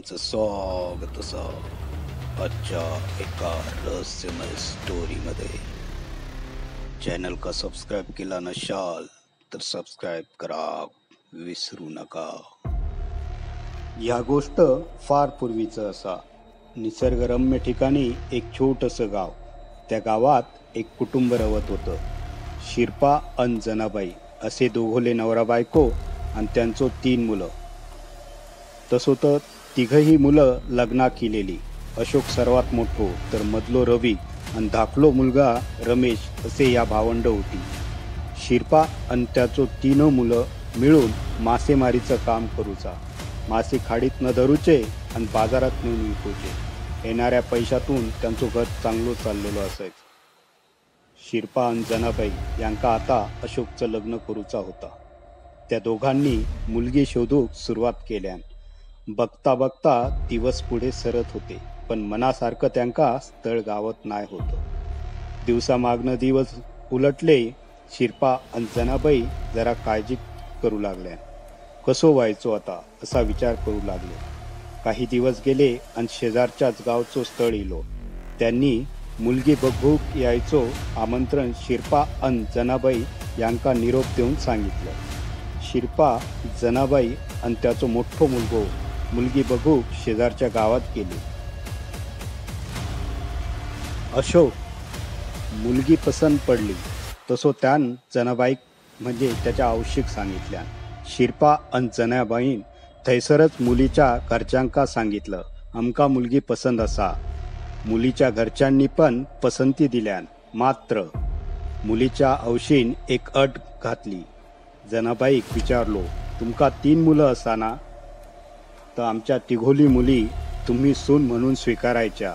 तुमचं स्वागत असा आजच्या एका रहस्यमय स्टोरीमध्ये. चॅनल का सबस्क्राईब केला नसाल तर सबस्क्राईब करा विसरू नका. या गोष्ट फार पूर्वीचं असा. निसर्गरम्य ठिकाणी एक छोटंसं गाव. त्या गावात एक कुटुंब रवत होतं. शिरपा अन जनाबाई असे दोघोले नवरा बायको आणि त्यांचं 3 मुलं. तसं तर तिघही मुलं लग्ना केलेली. अशोक सर्वात मोठो, तर मधलो रवी आणि धाकलो मुलगा रमेश असे या भावंड होती. शिरपा आणि त्याचो 3 मुलं मिळून मासेमारीचं काम करूचा. मासे खाडीत न धरूचे आणि बाजारात नेऊन विकूचे. येणाऱ्या पैशातून त्यांचं घर चांगलं चाललेलं असायचं. शिरपा आणि जनाबाई यांका आता अशोकचं लग्न करूचा होता. त्या दोघांनी मुलगी शोधूक सुरुवात केल्यान. बघता बघता दिवस पुढे सरत होते, पण मनासारखं त्यांका स्थळ गावत नाही होतं. दिवसामागनं दिवस उलटले. शिरपा आणि जनाबाई जरा काळजी करू लागल्या. कसो व्हायचो आता असा विचार करू लागले. काही दिवस गेले आणि शेजारच्याच गावचं स्थळ इलो. त्यांनी मुलगी बघूक यायचो आमंत्रण शिरपा आणि जनाबाई यांका निरोप देऊन सांगितलं. शिरपा, जनाबाई आणि त्याचो मोठो मुलगो मुलगी बघूक शेजारच्या गावात गेली. अशोक मुलगी पसंत पडली तसो त्यान जनाबाई म्हणजे त्याच्या आवश्यक सांगितल्या. शिरपा आणि जनाबाईन थैसरच मुलीच्या घरच्यांका सांगितलं, आमका मुलगी पसंत असा. मुलीच्या घरच्यांनी पण पसंती दिल्यान. मात्र मुलीच्या औशीन एक अट घातली. जनाबाईक विचारलो, तुमका 3 मुलं असा ना, तर आमच्या तिघोली मुली तुम्ही सून म्हणून स्वीकारायच्या.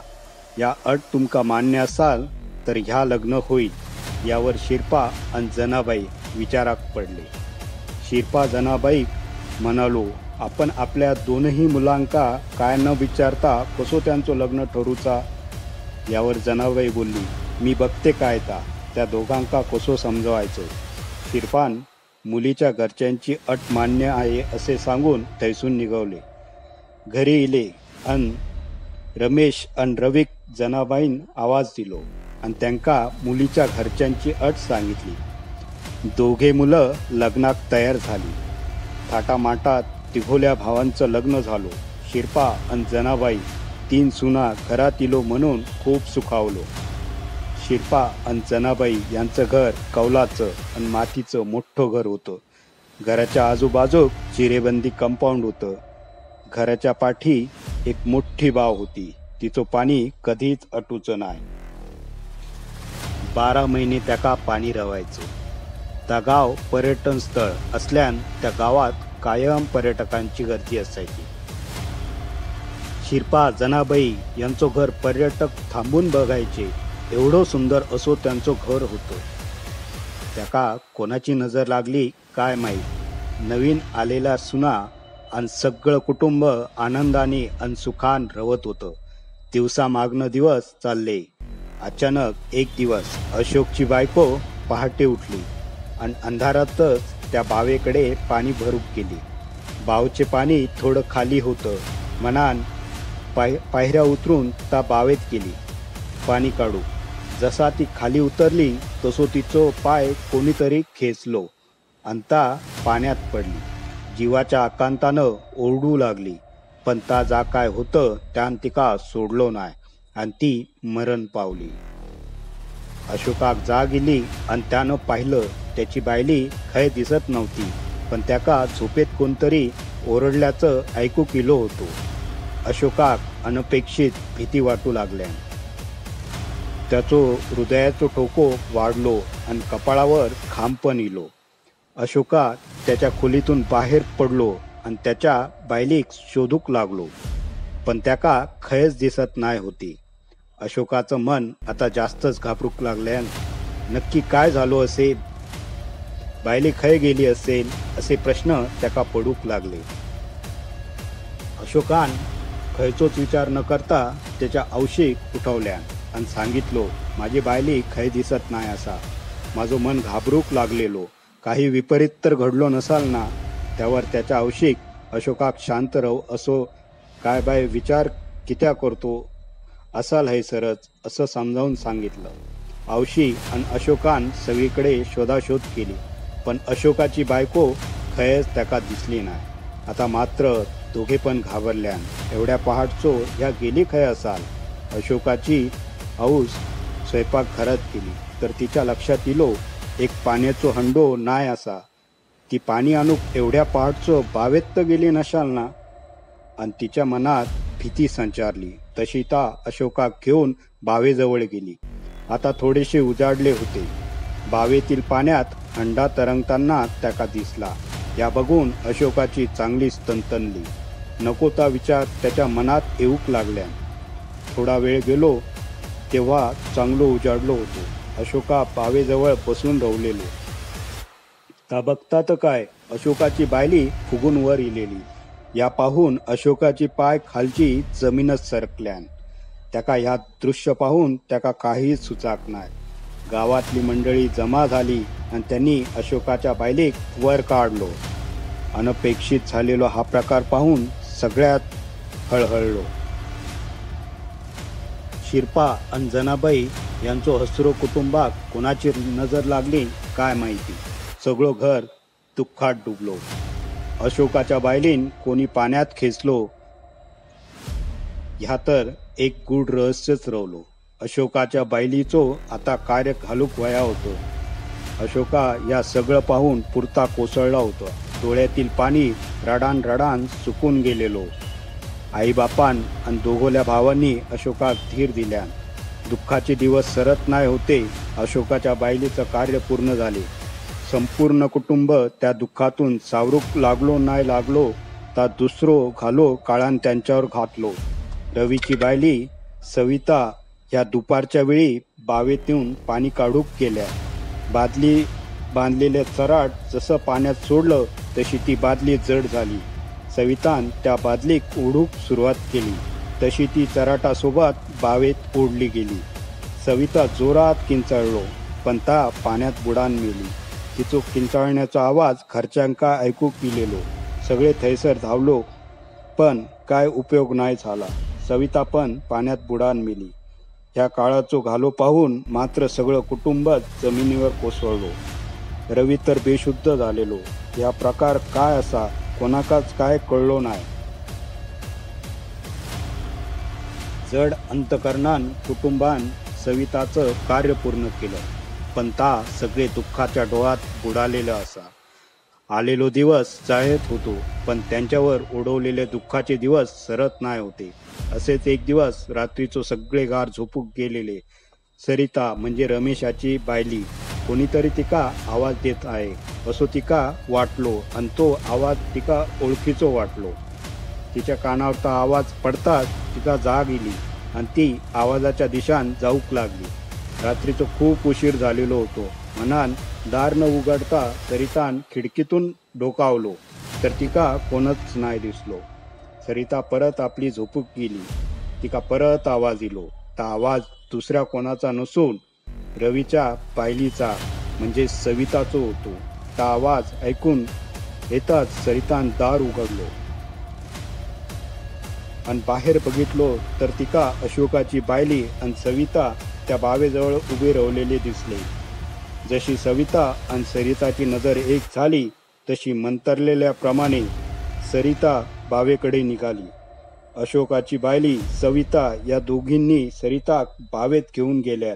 या अट तुमका मान्य असाल तर ह्या लग्न होईल. यावर शिरपा आणि जनाबाई विचाराक पडले. शिरपा जनाबाईक म्हणालो, आपण आपल्या 2ही मुलांका काय न विचारता कसो त्यांचं लग्न ठरूचा. यावर जनाबाई बोलली, मी बघते काय त्या दोघांका कसो समजवायचं. शिरपान मुलीच्या घरच्यांची अट मान्य आहे असे सांगून थैसून निघवले. घरी इले अन रमेश अन रविक जनाबाईन आवाज दिलो आणि त्यांका मुलीच्या घरच्यांची अट सांगितली. दोघे मुलं लग्नात तयार झाली. थाटामाटात तिघोल्या भावांचं लग्न झालो. शिरपा आणि जनाबाई 3 सुना घरात इलो म्हणून खूप सुखावलो. शिरपा आणि जनाबाई यांचं घर कौलाचं आणि मातीचं मोठं घर होतं. घराच्या आजूबाजूक चिरेबंदी कंपाऊंड होतं. घराच्या पाठी एक मोठी बाव होती. तिचं पाणी कधीच अटूचं नाही. 12 महिने त्याका पाणी रवायचं. त्या गाव पर्यटन स्थळ असल्यान त्या गावात कायम पर्यटकांची गर्दी असायची. शिरपा जनाबाई यांचं घर पर्यटक थांबून बघायचे एवढं सुंदर असो त्यांचं घर होतं. त्याका कोणाची नजर लागली काय माहीत. नवीन आलेल्या सुना आणि सगळं कुटुंब आनंदाने आणि सुखान रवत होतं. दिवसामागनं दिवस चालले. अचानक एक दिवस अशोकची बायको पहाटे उठली आणि अंधारातच त्या बावेकडे पाणी भरूक गेली. बावचे पाणी थोडं खाली होतं. मनान पायऱ्या उतरून त्या बावेत गेली पाणी काढू. जसा ती खाली उतरली तसो तिचं पाय कोणीतरी खेचलो आणि ता पाण्यात पडली. जीवाच्या आकांतानं ओरडू लागली, पण ता जा काय होतं त्यान तिका सोडलो नाही आणि ती मरण पावली. अशोकाक जाग गेली आणि त्यानं पाहिलं त्याची बायली खय दिसत नव्हती, पण त्याका झोपेत कोणतरी ओरडल्याचं ऐकू केलो होतो. अशोकाक अनपेक्षित भीती वाटू लागल्या. त्याचो हृदयाचो ठोको वाढलो आणि कपाळावर खांब पण इलो. अशोका त्याच्या खोलीतून बाहेर पडलो आणि त्याच्या बायलीक शोधूक लागलो, पण त्याका खयच दिसत नाही होती. अशोकाचं मन आता जास्तच घाबरूक लागल्यान नक्की काय झालो असे, बायली खय गेली असेल असे प्रश्न त्याका पडूक लागले. अशोकान खयचोच विचार न करता त्याच्या औशीक उठवल्या आणि सांगितलो, माझी बायली खय दिसत नाही असा. माझं मन घाबरूक लागलेलो. काही विपरीत तर घडलो नसाल ना. त्यावर त्याच्या औशीक अशोकाक शांत राहू असो काय बाय विचार कित्या करतो असाल है सरच असं समजावून सांगितलं. औशी आणि अशोकान सगळीकडे शोधाशोध केली, पण अशोकाची बायको खयच त्याका दिसली नाही. आता मात्र दोघे पण घाबरल्यान. एवढ्या पहाटचो ह्या गेली खय असाल. अशोकाची औस स्वयंपाक घरात केली तर तिच्या लक्षात इलो एक पाण्याचो हंडो नाय असा. ती पाणी आणूक एवढ्या पहाटचो बावेत तर गेली नशाल ना. आणि तिच्या मनात भीती संचारली. तशी ता अशोकाक घेऊन बावेजवळ गेली. आता थोडेसे उजाडले होते. बावेतील पाण्यात हंडा तरंगताना त्याका दिसला. या बघून अशोकाची चांगलीच तणतणली. नकोता विचार त्याच्या मनात येऊक लागल्या. थोडा वेळ गेलो तेव्हा चांगलो उजाडलो होतो. अशोका बावेजवळ बसून रवलेलो. ता बघता तर काय, अशोकाची बायली फुगून वर इलेली. या पाहून अशोकाची पाय खालची जमीनच सरकल्यान. त्याका ह्या दृश्य पाहून त्याका काहीच सुचाक नाही. गावातली मंडळी जमा झाली आणि त्यांनी अशोकाच्या बायलेक वर काढलो. अनपेक्षित झालेला हा प्रकार पाहून सगळ्यात हळहळलो. शिरपा आणि जनाबाई यांचो हसरो कुटुंबाक कोणाची नजर लागली काय माहिती. सगळं घर दुःखात डुबलो. अशोकाच्या बायलीन कोणी पाण्यात खेचलो ह्या तर एक गूढ रहस्यच रवलो. अशोकाच्या बायलीचो आता कार्य घालूक वया होतो. अशोका या सगळं पाहून पुरता कोसळला होता. डोळ्यातील पाणी रडान रडान सुकून गेलेलो. आईबापान आणि दोघोल्या भावांनी अशोकाक धीर दिल्यान. दुःखाचे दिवस सरत नाही होते. अशोकाच्या बायलीचं कार्य पूर्ण झाले. संपूर्ण कुटुंब त्या दुःखातून सावरूक लागलो नाही लागलो ता दुसरो घालो काळान त्यांच्यावर घातलो. रवीची बायली सविता ह्या दुपारच्या वेळी बावेतून पाणी काढूक गेल्या. बादली बांधलेले चराट जसं पाण्यात सोडलं तशी ती बादली जड झाली. सवितान त्या बादलीक ओढूक सुरुवात केली तशी ती चराटासोबत बावेत ओढली गेली. सविता जोरात किंचाळलो पण ता पाण्यात बुडान मेली. तिचो किंचाळण्याचा आवाज घरच्यांका ऐकूक पिलेलो. सगळे थैसर धावलो पण काय उपयोग नाही झाला. सविता पण पाण्यात बुडान मेली. ह्या काळाचो घालो पाहून मात्र सगळं कुटुंबच जमिनीवर कोसळलो. रवी तर बेशुद्ध झालेलो. या प्रकार काय असा कोणाकाच काय कळलो नाही. जड अंतकरणान कुटुंबान सविताचं कार्य पूर्ण केलं, पण ता सगळे दुःखाच्या डोळ्यात बुडालेलं असा. आलेलो दिवस जायत होतो पण त्यांच्यावर ओढवलेले दुःखाचे दिवस सरत नाही होते. असेच एक दिवस रात्रीचो सगळे गार झोपूक गेलेले. सरिता म्हणजे रमेशाची बायली कोणीतरी तिका आवाज देत आहे असो तिका वाटलो आणि तो आवाज तिका ओळखीचो वाटलो. तिच्या कानावर तो आवाज पडताच तिका जाग इली आणि ती आवाजाच्या दिशान जाऊक लागली. रात्रीचो खूप उशीर झालेलो होतो. मनान दार न उघडता सरितान खिडकीतून डोकावलो तर तिका कोणच नाही दिसलो. सरिता परत आपली झोपूक गेली. तिका परत आवाज इलो. ता आवाज दुसऱ्या कोणाचा नसून रवीच्या बायलीचा म्हणजे सविताचो होतो. ता आवाज ऐकून येताच सरितान दार उघडलो आणि बाहेर बघितलो तर तिका अशोकाची बायली आणि सविता त्या बावेजवळ उभे राहिलेले दिसले. जशी सविता आणि सरिताची नजर एक झाली तशी मंतरलेल्याप्रमाणे सरिता बावेकडे निघाली. अशोकाची बायली सविता या दोघींनी सरिता बावेत घेऊन गेल्या.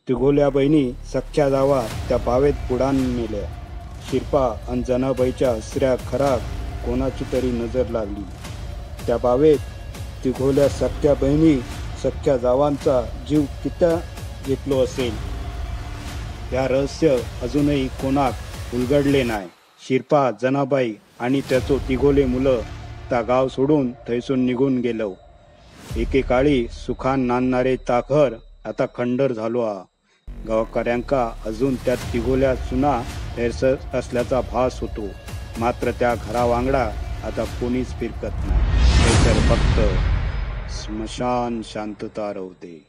तिघोल्या बहिणी सख्या जावा त्या बावेत बुडान मेल्या. शिरपा आणि जनाबाईच्या हसऱ्या खराक कोणाची तरी नजर लागली. त्या बावेत तिघोल्या सख्या बहिणी सख्या जावांचा जीव कित्या घेतलो असेल या रहस्य अजूनही कोणाक उलगडले नाही. शिरपा, जनाबाई आणि त्याचो तिघोले मुलं ता गाव सोडून थैसून निघून गेलो. एकेकाळी सुखान नांदणारे ता घर आता खंडर झालो आ. गावकऱ्यांका अजून त्या तिघोल्या सुना हेरसर असल्याचा भास होतो. मात्र त्या घरावांगडा आता कोणीच फिरकत नाही. तर फक्त स्मशान शांतता राहते.